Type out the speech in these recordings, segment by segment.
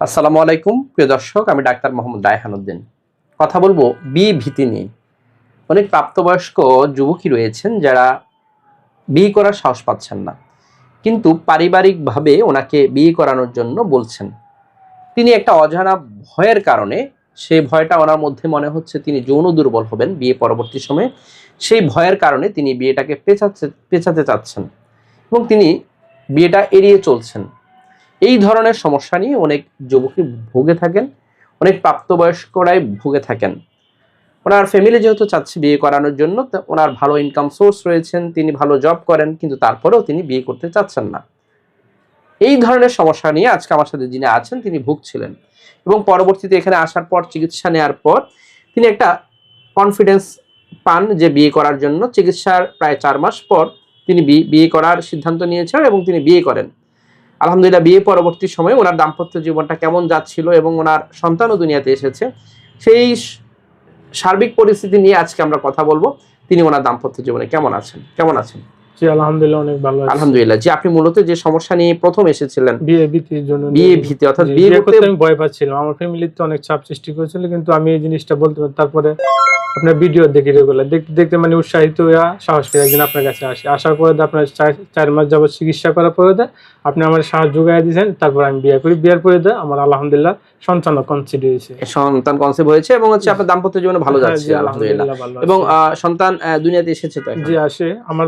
আসসালামু আলাইকুম প্রিয় দর্শক, আমি ডাক্তার মোহাম্মদ রায়হান উদ্দিন। কথা বলবো বিয়ে ভীতি নিয়ে। অনেক প্রাপ্তবয়স্ক যুবকই রয়েছেন যারা বিয়ে করার সাহস পাচ্ছেন না, কিন্তু পারিবারিকভাবে ওনাকে বিয়ে করানোর জন্য বলছেন। তিনি একটা অজানা ভয়ের কারণে, সেই ভয়টা ওনার মধ্যে মনে হচ্ছে তিনি যৌন দুর্বল হবেন বিয়ে পরবর্তী সময়ে, সেই ভয়ের কারণে তিনি বিয়েটাকে পেঁচাতে চাচ্ছেন এবং তিনি বিয়েটা এড়িয়ে চলছেন। এই ধরনের সমস্যা নিয়ে অনেক যুবকই ভুগে থাকেন, অনেক প্রাপ্তবয়স্করাই ভুগে থাকেন। ওনার ফ্যামিলি যেহেতু চাচ্ছে বিয়ে করানোর জন্য, ওনার ভালো ইনকাম সোর্স রয়েছেন, তিনি ভালো জব করেন, কিন্তু তারপরেও তিনি বিয়ে করতে চাচ্ছেন না। এই ধরনের সমস্যা নিয়ে আজকে আমার সাথে যিনি আছেন তিনি ভুগছিলেন এবং পরবর্তীতে এখানে আসার পর চিকিৎসা নেওয়ার পর তিনি একটা কনফিডেন্স পান যে বিয়ে করার জন্য। চিকিৎসার প্রায় 4 মাস পর তিনি বিয়ে করার সিদ্ধান্ত নিয়েছেন এবং তিনি বিয়ে করেন। আলহামদুলিল্লাহ, বিয়ে পরবর্তী সময়ে ওনার দাম্পত্য জীবনটা কেমন যাচ্ছিল এবং ওনার সন্তানও দুনিয়াতে এসেছে, সেই সার্বিক পরিস্থিতি নিয়ে আজকে আমরা কথা বলবো। তিনি ওনার দাম্পত্য জীবনে কেমন আছেন? জি আলহামদুলিল্লাহ, অনেক ভালো আছি। আলহামদুলিল্লাহ। জি, আপনি মূলত যে সমস্যা নিয়ে প্রথম এসেছিলেন, বিয়ে ভীতির জন্য। বিয়ে ভীতি, অর্থাৎ বিয়ে করতে আমি ভয় পাচ্ছিলাম। আমার ফ্যামিলিতে অনেক চাপ সৃষ্টি করেছিল, কিন্তু আমি এই জিনিসটা বলতে পারি। তারপরে আপনার ভিডিও দেখি রেগুলার, দেখতে মানে উৎসাহিত হয়ে সাহস করে একদিন আপনার কাছে আসি। আসার পরে আপনার 4 মাস যাবত চিকিৎসা করার পরে আপনি আমার সাহস যোগাই দিয়েছেন। তারপর আমি বিয়ে করি। বিয়ের পরে আমার আলহামদুলিল্লাহ সন্তান কনসিভ হয়েছে। সন্তান কনসিভ হয়েছে এবং হচ্ছে আপনার দাম্পত্য জীবনে ভালো যাচ্ছে আলহামদুলিল্লাহ। এবং সন্তান দুনিয়াতে এসেছে তো? জি আসে। আমার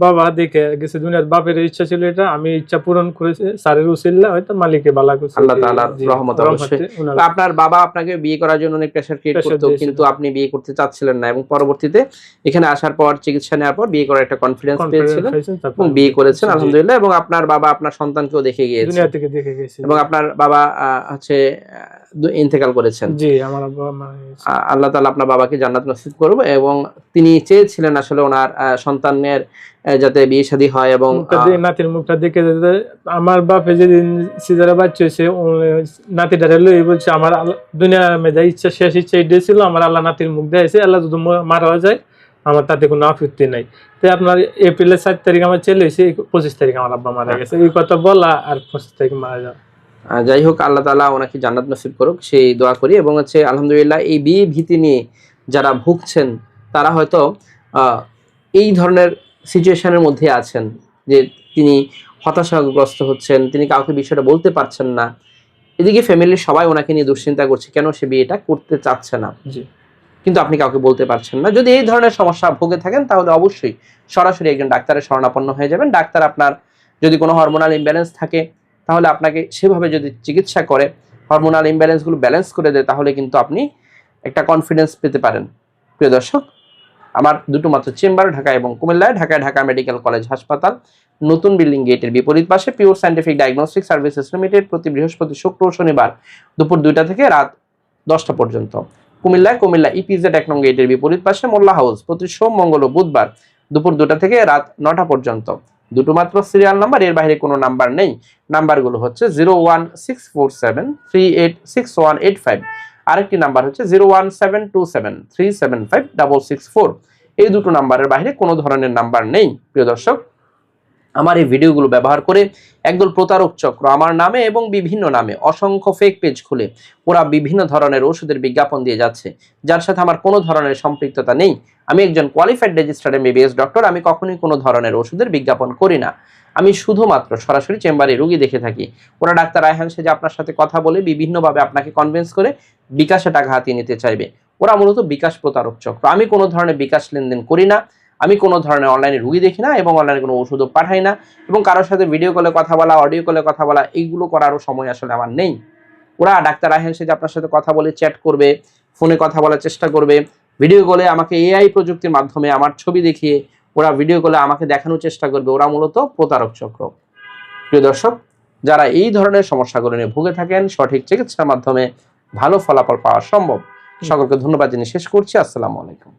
বাবা দেখে গেছে দুনিয়ার, বাপের ইচ্ছা ছিল এটা, আমি ইচ্ছা পূরণ করেছে। স্যারের উসিল্লা হয়তো মালিকে বালা করছে, আল্লাহ তাআলার রহমত অবশ্যই। আপনার বাবা আপনাকে বিয়ে করার জন্য অনেক প্রেসার ক্রিয়েট করতো, কিন্তু আপনি বিয়ে করতে চাচ্ছিলেন না এবং পরবর্তীতে এখানে আসার পর চিকিৎসা নেওয়ার পর বিয়ে করার একটা কনফিডেন্স পেয়েছিলেন এবং বিয়ে করেছেন আলহামদুলিল্লাহ। এবং আপনার বাবা আপনার সন্তানকেও দেখে গিয়েছে, দুনিয়া থেকে দেখে গেছে। এবং আপনার বাবা হচ্ছে ইন্তেকাল করেছেন। জি, আমার বাবা আল্লাহ তাআলা আপনার বাবাকে জান্নাত নসিব করবে। এবং তিনি চেয়েছিলেন আসলে ওনার সন্তানের যাতে বিয়ে শাদী হয় এবং নাতির মুখটা দেখে আমার বাপে যেদিন সিজারে বাচ্চা হয়েছে নাতিটা লই বলছে আমার দুনিয়া মেজা ইচ্ছা, শেষ ইচ্ছা এটাই ছিল, আমার আল্লাহ নাতির মুখ দিয়েছে। আল্লাহ যদি মারা যায় আমার তাতে কোনো আপত্তি নাই। তো আপনার এপ্রিলের 7 তারিখ আমার ছেলে হয়েছে, 25 তারিখ আমার আব্বা মারা গেছে। এই কথা বলা আর 25 তারিখ মারা যাওয়া। যাই হোক, আল্লাহ তাআলা ওনাকে জান্নাত নসিব করুক, সেই দোয়া করি। এবং হচ্ছে আলহামদুলিল্লাহ, এই বিয়ে ভীতি নিয়ে যারা ভুগছেন তারা হয়তো এই ধরনের সিচুয়েশনের মধ্যে আছেন যে তিনি হতাশাগ্রস্ত হচ্ছেন, তিনি কাউকে বিষয়টা বলতে পারছেন না। এদিকে ফ্যামিলির সবাই ওনাকে নিয়ে দুশ্চিন্তা করছে কেন সে বিয়েটা করতে চাচ্ছে না, কিন্তু আপনি কাউকে বলতে পারছেন না। যদি এই ধরনের সমস্যা ভুগে থাকেন তাহলে অবশ্যই সরাসরি একজন ডাক্তারের শরণাপন্ন হয়ে যাবেন। ডাক্তার আপনার যদি কোনো হরমোনাল ইমব্যালেন্স থাকে তাহলে আপনাকে সেভাবে যদি চিকিৎসা করে, হরমোনাল ইমব্যালেন্সগুলো ব্যালেন্স করে দেয়, তাহলে কিন্তু আপনি একটা কনফিডেন্স পেতে পারেন। প্রিয় দর্শক, আমার দুটো মাত্র চেম্বার ঢাকা এবং কুমিল্লায়। ঢাকা মেডিকেল কলেজ হাসপাতাল, নতুন বিল্ডিং গেটের বিপরীত পাশে, pure scientific diagnostic services limited. প্রতি বৃহস্পতি, শুক্র ও শনিবার দুপুর 2টা থেকে রাত 10টা পর্যন্ত। কুমিল্লা ইপিজেড 1 নং গেটের বিপরীত পাশে, মোল্লা হাউস। প্রতি সোম, মঙ্গল ও বুধবার দুপুর 2টা থেকে রাত 9টা পর্যন্ত। দুটো মাত্র সিরিয়াল নাম্বার, এর বাইরে কোনো নাম্বার নেই। নাম্বারগুলো হচ্ছে 01647386185, আরেকটি নাম্বার হচ্ছে 01727375654। এই দুটো নাম্বারের বাইরে কোনো ধরনের নাম্বার নেই। প্রিয় দর্শক, আমার এই ভিডিওগুলো ব্যবহার করে একদল প্রতারক চক্র আমার নামে এবং বিভিন্ন নামে অসংখ্য ফেক পেজ খুলে ওরা বিভিন্ন ধরনের ওষুধের বিজ্ঞাপন দিয়ে যাচ্ছে, যার সাথে আমার কোনো ধরনের সম্পৃক্ততা নেই। আমি একজন কোয়ালিফাইড রেজিস্টার্ড MBBS ডক্টর। আমি কখনোই কোনো ধরনের ওষুধের বিজ্ঞাপন করি না। আমি শুধুমাত্র সরাসরি চেম্বারে রোগী দেখে থাকি। ওরা ডাক্তার রায়হান সেজে আপনার সাথে কথা বলে বিভিন্নভাবে আপনাকে কনভিন্স করে বিকাশে টাকা হাতিয়ে নিতে চাইবে। ওরা মূলত বিকাশ প্রতারক চক্র। আমি কোনো ধরনের বিকাশ লেনদেন করি না, আমি কোনো ধরনের অনলাইনে রুগী দেখি না এবং অনলাইনে কোনো ওষুধও পাঠাই না, এবং কারোর সাথে ভিডিও কলে কথা বলা, অডিও কলে কথা বলা, এইগুলো করারও সময় আসলে আমার নেই। ওরা ডাক্তার রায়হান সেজে আপনার সাথে কথা বলে চ্যাট করবে, ফোনে কথা বলার চেষ্টা করবে, ভিডিও কলে আমাকে AI প্রযুক্তির মাধ্যমে আমার ছবি দেখিয়ে ওরা ভিডিও কলে আমাকে দেখানোর চেষ্টা করবে। ওরা মূলত প্রতারক চক্র। প্রিয় দর্শক, যারা এই ধরনের সমস্যাগুলো নিয়ে ভুগে থাকেন, সঠিক চিকিৎসার মাধ্যমে ভালো ফলাফল পাওয়া সম্ভব। সকলকে ধন্যবাদ জানিয়ে শেষ করছি। আসসালামু আলাইকুম।